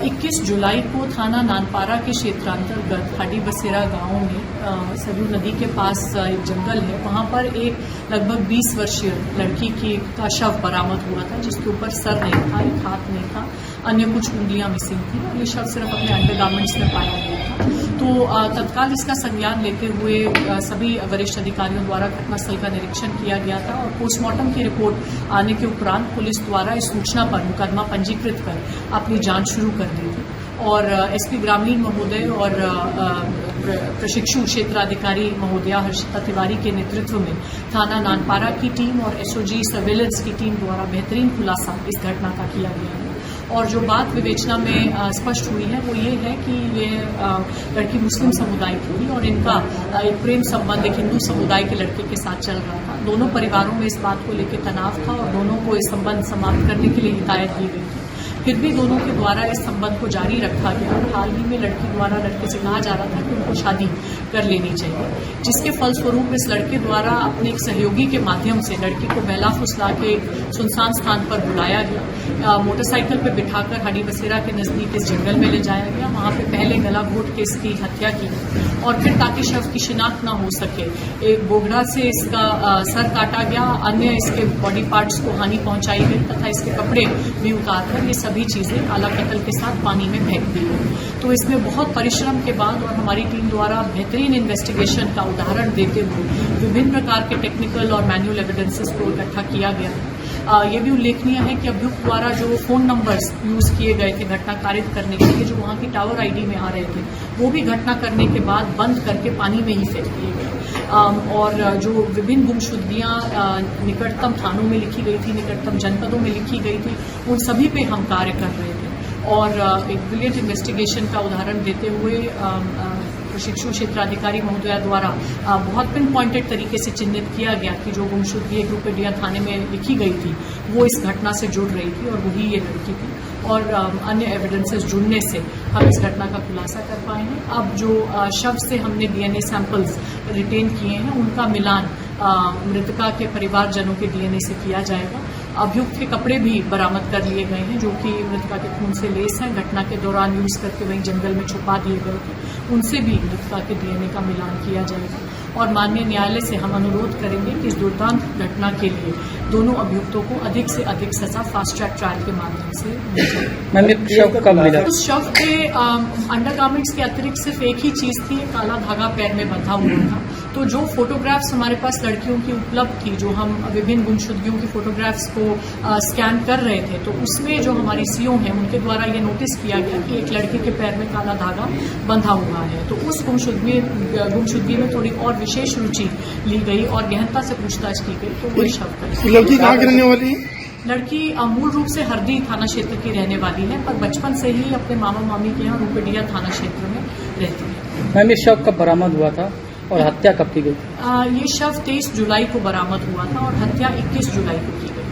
21 जुलाई को थाना नानपारा के क्षेत्रांतर्गत हाडी बसेरा गांव में सरयू नदी के पास एक जंगल है, वहां पर एक लगभग 20 वर्षीय लड़की का शव बरामद हुआ था, जिसके ऊपर सर नहीं था, एक हाथ नहीं था, अन्य कुछ उंगलियां मिसिंग थी और ये शव सिर्फ अपने अंडरगारमेंट्स में पाया गया था। तो तत्काल इसका संज्ञान लेते हुए सभी वरिष्ठ अधिकारियों द्वारा घटनास्थल का निरीक्षण किया गया था और पोस्टमार्टम की रिपोर्ट आने के उपरांत पुलिस द्वारा इस सूचना पर मुकदमा पंजीकृत कर अपनी जांच शुरू कर दी थी और एसपी ग्रामीण महोदय और प्रशिक्षु क्षेत्राधिकारी महोदया हर्षिता तिवारी के नेतृत्व में थाना नानपारा की टीम और एसओजी सर्वेलेंस की टीम द्वारा बेहतरीन खुलासा इस घटना का किया गया है। और जो बात विवेचना में स्पष्ट हुई है वो ये है कि ये लड़की मुस्लिम समुदाय की थी और इनका एक प्रेम संबंध एक हिंदू समुदाय के लड़के के साथ चल रहा था। दोनों परिवारों में इस बात को लेकर तनाव था और दोनों को इस संबंध समाप्त करने के लिए हिदायत दी गई थी। फिर भी दोनों के द्वारा इस संबंध को जारी रखा गया। हाल ही में लड़की द्वारा लड़के से कहा जा रहा था कि उनको शादी कर लेनी चाहिए, जिसके फलस्वरूप इस लड़के द्वारा अपने एक सहयोगी के माध्यम से लड़की को बहला फुसला के सुनसान स्थान पर बुलाया गया, मोटरसाइकिल पर बिठाकर हाडी बसेरा के नजदीक इस जंगल में ले जाया गया। वहां पे पहले गला घोट के इसकी हत्या की और फिर ताकि शव की शिनाख्त न हो सके एक बोगड़ा से इसका सर काटा गया, अन्य इसके बॉडी पार्ट्स को हानि पहुंचाई गई तथा इसके कपड़े भी उतारकर ये सभी चीजें काला कत्ल के साथ पानी में फेंक दी गई। तो इसमें बहुत परिश्रम के बाद और हमारी टीम द्वारा बेहतरीन इन्वेस्टिगेशन का उदाहरण देते हुए विभिन्न प्रकार के टेक्निकल और मैनुअल एविडेंसेस को इकट्ठा किया गया है। ये भी उल्लेखनीय है कि अभियुक्त द्वारा जो फोन नंबर्स यूज किए गए थे घटना कारित करने के लिए, जो वहां की टावर आईडी में आ रहे थे, वो भी घटना करने के बाद बंद करके पानी में ही फेंक दिए गए। और जो विभिन्न गुमशुदगियां निकटतम थानों में लिखी गई थी, निकटतम जनपदों में लिखी गई थी, उन सभी पे हम कार्य कर रहे थे और एक ब्रिलियंट इन्वेस्टिगेशन का उदाहरण देते हुए प्रशिक्षु क्षेत्राधिकारी महोदया द्वारा बहुत पिन पॉइंटेड तरीके से चिन्हित किया गया कि जो गुमशुदगी ग्रुपेडिया थाने में लिखी गई थी वो इस घटना से जुड़ रही थी और वही ये लड़की थी और अन्य एविडेंसेस जुड़ने से हम इस घटना का खुलासा कर पाए हैं। अब जो शव से हमने डीएनए सैंपल्स रिटेन किए हैं उनका मिलान मृतका के परिवारजनों के डीएनए से किया जाएगा। अभियुक्त के कपड़े भी बरामद कर लिए गए हैं जो कि मृतका के खून से लेस हैं, घटना के दौरान यूज करके वहीं जंगल में छुपा दिए गए थे, उनसे भी मृतका के डीएनए का मिलान किया जाएगा। और माननीय न्यायालय से हम अनुरोध करेंगे कि इस दुर्दांत घटना के लिए दोनों अभियुक्तों को अधिक से अधिक सजा फास्ट ट्रैक ट्रायल के माध्यम से मिले। शव कब मिला? उस शव के अंडरगारमेंट्स के अतिरिक्त सिर्फ एक ही चीज थी, काला धागा पैर में बंधा हुआ था। तो जो फोटोग्राफ्स हमारे पास लड़कियों की उपलब्ध थी, जो हम विभिन्न गुमशुदगियों की फोटोग्राफ्स को स्कैन कर रहे थे, तो उसमें जो हमारी सीओ हैं उनके द्वारा ये नोटिस किया गया कि एक लड़के के पैर में काला धागा बंधा हुआ है। तो उस गुमशुदगी में थोड़ी और विशेष रुचि ली गई और गहनता से पूछताछ की गई। तो वो शव कर लड़की कहाँ की रहने वाली है? लड़की मूल रूप से हरदी थाना क्षेत्र की रहने वाली है, पर बचपन से ही अपने मामा मामी के यहाँ रूपेडिया थाना क्षेत्र में रहती है। मैम, ये शव कब बरामद हुआ था और हत्या कब की गई? ये शव 23 जुलाई को बरामद हुआ था और हत्या 21 जुलाई को की गई।